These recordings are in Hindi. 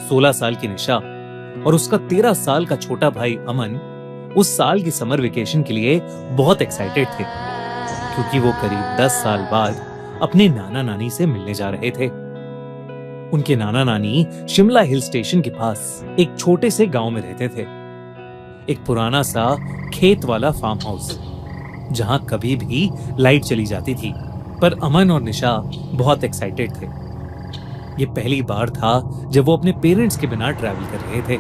16 साल की निशा और उसका 13 साल का छोटा भाई अमन उस साल की समर वेकेशन के लिए बहुत एक्साइटेड थे, क्योंकि वो करीब 10 साल बाद अपने नाना नानी से मिलने जा रहे थे। उनके नाना नानी शिमला हिल स्टेशन के पास एक छोटे से गांव में रहते थे। एक पुराना सा खेत वाला फार्म हाउस, जहां कभी भी लाइट चली जाती थी। पर अमन और निशा बहुत एक्साइटेड थे। ये पहली बार था जब वो अपने पेरेंट्स के बिना ट्रैवल कर रहे थे।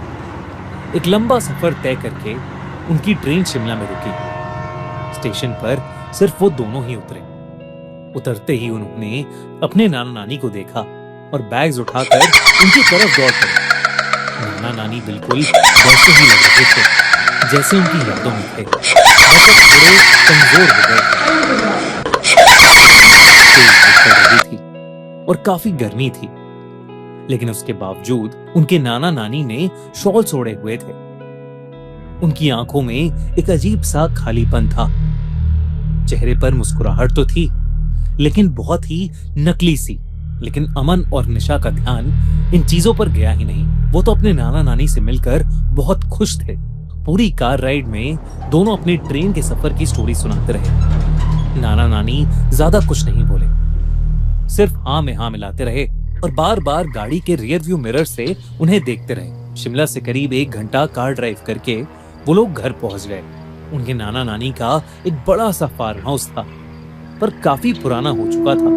एक लंबा सफर तय करके उनकी ट्रेन शिमला में रुकी। स्टेशन पर सिर्फ वो दोनों ही उतरे। उतरते ही उन्होंने अपने नाना नानी को देखा और बैग्स उठाकर उनकी तरफ दौड़ पड़े। नाना नानी बिल्कुल वैसे ही लग रहे थे जैसे उनकी यादों में थे, बस थोड़े कमजोर हो गए। थी और काफी गर्मी थी, लेकिन उसके बावजूद उनके नाना नानी ने शॉल ओढ़े हुए थे। उनकी आंखों में एक अजीब सा खालीपन था। चेहरे पर मुस्कुराहट तो थी, लेकिन बहुत ही नकली सी। लेकिन अमन और निशा का ध्यान इन चीजों पर गया ही नहीं। वो तो अपने नाना नानी से मिलकर बहुत खुश थे। पूरी कार राइड में दोनों अपनी ट्रेन के सफर की स्टोरी सुनाते रहे। नाना नानी ज्यादा कुछ नहीं बोले, सिर्फ हाँ में हाँ मिलाते रहे और बार बार गाड़ी के रियर व्यू मिरर से उन्हें देखते रहे। शिमला से करीब 1 घंटा कार ड्राइव करके वो लोग घर पहुंच गए। उनके नाना नानी का एक बड़ा सा फार्म हाउस था, पर काफी पुराना हो चुका था।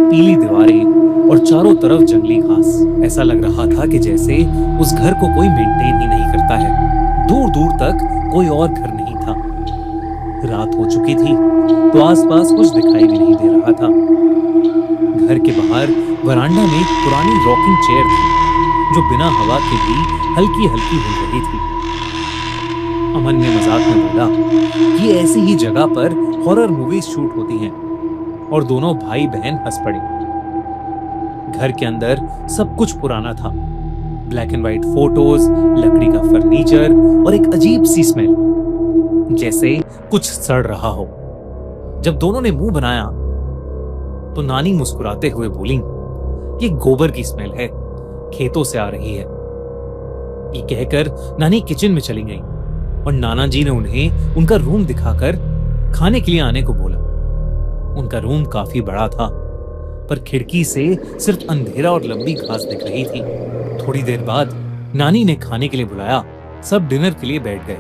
पीली दीवारें और चारों तरफ जंगली घास। ऐसा लग रहा था कि जैसे उस घर को कोई मेंटेन ही नहीं करता है। दूर दूर तक कोई और घर नहीं था। रात हो चुकी थी तो आसपास कुछ दिखाई भी नहीं दे रहा था। घर के बाहर वरांडा में एक पुरानी रॉकिंग चेयर थी, जो बिना हवा के भी हल्की हल्की हिल रही थी। अमन ने मजाक में बोला कि ऐसी ही जगह पर हॉरर मूवीज शूट होती हैं, और दोनों भाई बहन हंस पड़े। घर के अंदर सब कुछ पुराना था। ब्लैक एंड व्हाइट फोटोज, लकड़ी का फर्नीचर और एक अजीब सी स्मेल, जैसे कुछ सड़ रहा हो। जब दोनों ने मुंह बनाया तो नानी मुस्कुराते हुए बोली, ये गोबर की स्मेल है, खेतों से आ रही है। ये कहकर नानी किचन में चली गई और नाना जी ने उन्हें उनका रूम दिखाकर खाने के लिए आने को बोला। उनका रूम काफी बड़ा था, पर खिड़की से सिर्फ अंधेरा और लंबी घास दिख रही थी। थोड़ी देर बाद नानी ने खाने के लिए बुलाया। सब डिनर के लिए बैठ गए।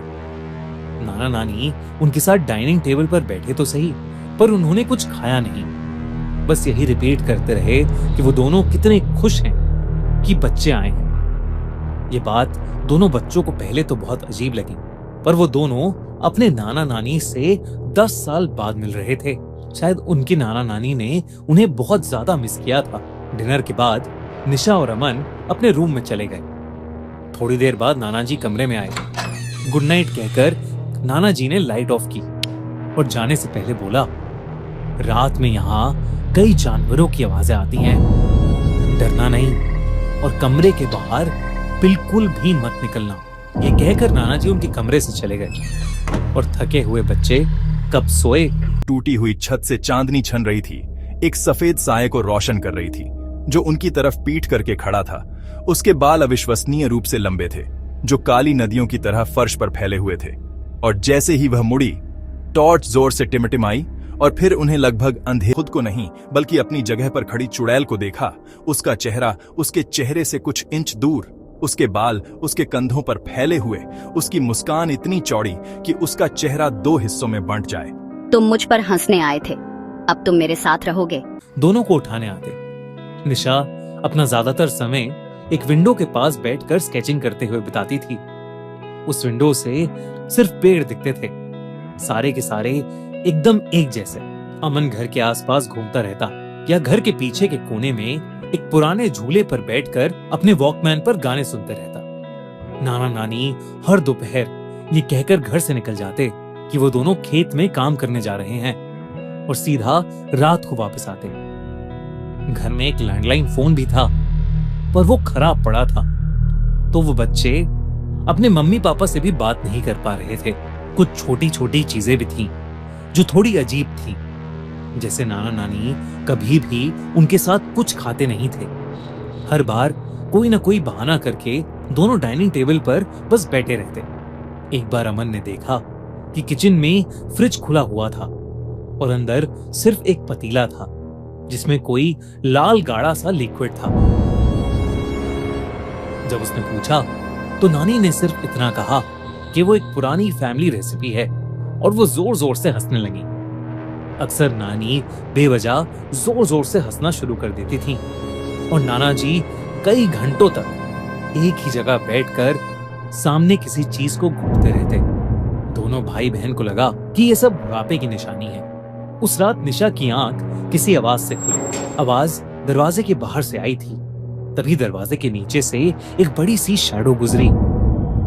नाना नानी उनके साथ डाइनिंग टेबल पर बैठे तो सही, पर उन्होंने कुछ खाया नहीं। बस यही रिपीट करते रहे कि वो दोनों कितने खुश हैं कि बच्चे आए हैं। ये बात दोनों बच्चों को पहले तो बहुत अजीब लगी, पर वो दोनों अपने नाना नानी से 10 साल बाद मिल रहे थे। शायद उनके नाना नानी ने उन्हें बहुत ज्यादा मिस किया था। डिनर के बाद निशा और अमन अपने रूम में चले गए। थोड़ी देर बाद नाना जी कमरे में आए। गुड नाइट कहकर नाना जी ने लाइट ऑफ की और जाने से पहले बोला, रात में यहाँ कई जानवरों की आवाजें आती हैं, डरना नहीं और कमरे के बाहर बिल्कुल भी मत निकलना। ये कहकर नाना जी उनके कमरे से चले गए और थके हुए बच्चे कब सोए। टूटी हुई छत से चांदनी छन रही थी, एक सफेद साये को रोशन कर रही थी, जो उनकी तरफ पीठ करके खड़ा था। उसके बाल अविश्वसनीय रूप से लंबे थे, जो काली नदियों की तरह फर्श पर फैले हुए थे। और जैसे ही वह मुड़ी, टॉर्च जोर से टिमटिमाई और फिर उन्हें लगभग अंधेरे खुद को नहीं बल्कि अपनी जगह पर खड़ी चुड़ैल को देखा। उसका चेहरा उसके चेहरे से कुछ इंच दूर, उसके बाल उसके कंधों पर फैले हुए, उसकी मुस्कान इतनी चौड़ी कि उसका चेहरा 2 हिस्सों में बंट जाए। तुम मुझ पर हंसने आए थे, अब तुम मेरे साथ रहोगे। दोनों को उठाने आते। निशा अपना ज्यादातर समय एक विंडो के पास बैठकर स्केचिंग करते हुए बिताती थी। उस विंडो से सिर्फ पेड़ दिखते थे, सारे के सारे एकदम एक जैसे। अमन घर के आसपास घूमता रहता या घर के पीछे के कोने में एक पुराने झूले पर बैठकर अपने वॉकमैन पर गाने सुनते रहता। नाना नानी हर दोपहर ये कहकर घर से निकल जाते कि वो दोनों खेत में काम करने जा रहे हैं, और सीधा रात को वापस आते। घर में एक लैंडलाइन फोन भी था, पर वो खराब पड़ा था, तो वो बच्चे अपने मम्मी पापा से भी बात नहीं कर पा रहे थे। कुछ छोटी छोटी चीजें भी थीं जो थोड़ी अजीब थीं, जैसे नाना नानी कभी भी उनके साथ कुछ खाते नहीं थे। हर बार कोई ना कोई बहाना करके दोनों डाइनिंग टेबल पर बस बैठे रहते। एक बार अमन ने देखा कि किचन में फ्रिज खुला हुआ था और अंदर सिर्फ एक पतीला था जिसमें कोई लाल गाढ़ा सा लिक्विड था। जब उसने पूछा तो नानी ने सिर्फ इतना कहा कि वो एक पुरानी फैमिली रेसिपी है और वो जोर जोर से हंसने लगी। अक्सर नानी बेवजह जोर जोर से हंसना शुरू कर देती थी और नाना जी कई घंटों तक एक ही जगह बैठकर सामने किसी चीज को घूरते रहते। दोनों भाई बहन को लगा कि ये सब बुढ़ापे की निशानी है। उस रात निशा की आंख किसी आवाज से खुली। आवाज दरवाजे के बाहर से आई थी। तभी दरवाजे के नीचे से एक बड़ी सी शैडो गुजरी।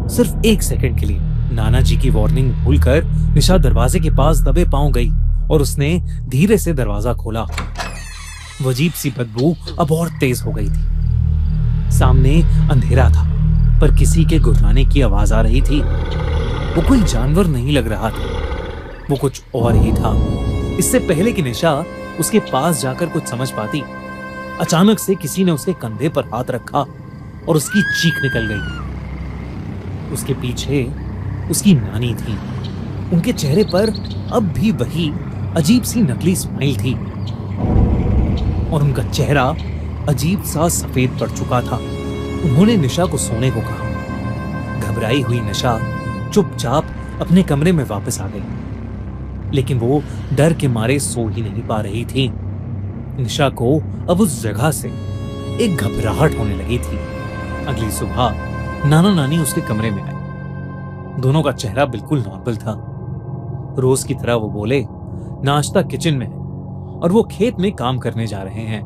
सिर्फ 1 सेकंड के लिए नाना जी की वार्निंग भूलकर निशा दरवाजे के पास दबे पांव गई और उसने धीरे से दरवाजा खोला। वो अजीब सी बदबू अब और तेज हो गई थी। सामने अंधेरा था पर किसी के गुर्राने की आवाज आ रही थी। वो कोई जानवर नहीं लग रहा था, वो कुछ और ही था। इससे पहले कि निशा उसके पास जाकर कुछ समझ पाती, अचानक से किसी ने उसके कंधे पर हाथ रखा और उसकी चीख निकल गई। उसके पीछे उसकी नानी थी। उनके चेहरे पर अब भी वही अजीब सी नकली स्माइल थी और उनका चेहरा अजीब सा सफेद पड़ चुका था। उन्होंने निशा को सोने को कहा। घबराई हुई निशा चुपचाप अपने कमरे में वापस आ गई, लेकिन वो डर के मारे सो ही नहीं पा रही थी। निशा को अब उस जगह से एक घबराहट होने लगी थी। अगली सुबह नाना नानी उसके कमरे में आए। दोनों का चेहरा बिल्कुल नॉर्मल था। रोज की तरह वो बोले, नाश्ता किचन में है और वो खेत में काम करने जा रहे हैं।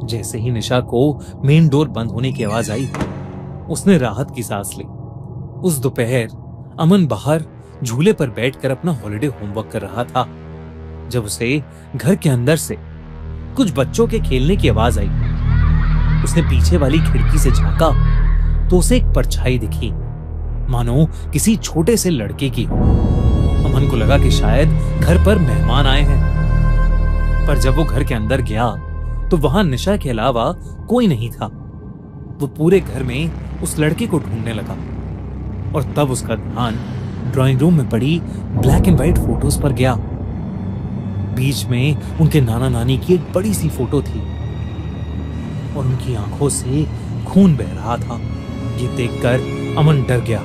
जैसे ही निशा को मेन डोर बंद होने की आवाज आई, उसने राहत की सांस ली। उस दोपहर अमन बाहर झूले पर बैठकर अपना हॉलिडे होमवर्क कर रहा था जब उसे घर के अंदर से कुछ बच्चों के खेलने की आवाज आई। उसने पीछे वाली खिड़की से झांका तो उसे एक परछाई दिखी, मानो किसी छोटे से लड़के की हो। अमन को लगा कि शायद घर पर मेहमान आए हैं, पर जब वो घर के अंदर गया तो वहां निशा के अलावा कोई नहीं था। वो पूरे घर में उस लड़के को ढूंढने लगा और तब उसका ध्यान ड्राइंग रूम में पड़ी ब्लैक एंड व्हाइट फोटोज पर गया। बीच में उनके नाना नानी की एक बड़ी सी फोटो थी और उनकी आंखों से खून बह रहा था। ये देखकर अमन डर गया।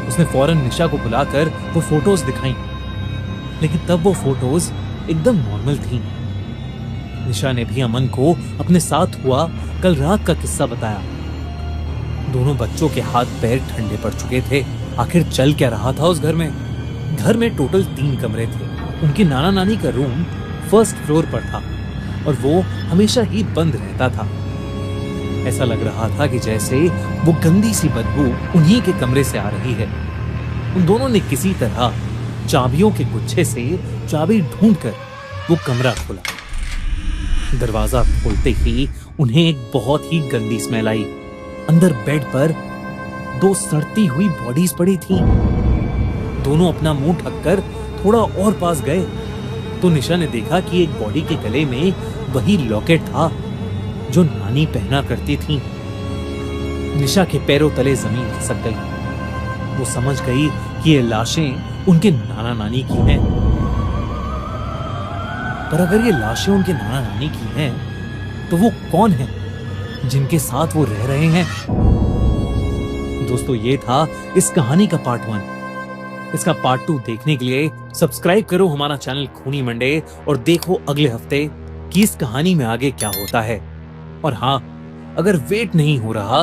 उसने फौरन निशा को बुलाकर वो फोटोज दिखाई, लेकिन तब वो फोटोज एकदम नॉर्मल थी। निशा ने भी अमन को अपने साथ हुआ कल रात का किस्सा बताया। दोनों बच्चों के हाथ पैर ठंडे पड़ चुके थे। आखिर चल क्या रहा था उस घर में? घर में टोटल 3 कमरे थे। उनके नाना नानी का रूम फर्स्ट फ्लोर पर था और वो हमेशा ही बंद रहता था। ऐसा लग रहा था कि जैसे वो गंदी सी बदबू उन्हीं के कमरे से आ रही है। उन दोनों ने किसी तरह चाबियों के गुच्छे से चाबी ढूंढकर वो कमरा खोला। दरवाजा खोलते ही उन्हें एक बहुत ही गंदी स्मेल आई। अंदर बेड पर 2 सड़ती हुई बॉडीज पड़ी थी। दोनों अपना मुंह ढककर थोड़ा और पास गए तो निशा ने देखा कि एक बॉडी के गले में वही लॉकेट था जो नानी पहना करती थी। निशा के पैरों तले जमीन खिसक गई। वो समझ गई कि ये लाशें उनके नाना नानी की हैं। पर अगर ये लाशें उनके नाना नानी की हैं, तो वो कौन हैं जिनके साथ वो रह रहे हैं? दोस्तों, ये था इस कहानी का पार्ट 1। इसका पार्ट 2 देखने के लिए सब्सक्राइब करो हमारा चैनल खूनी मंडे और देखो अगले हफ्ते कि इस कहानी में आगे क्या होता है। और हाँ, अगर वेट नहीं हो रहा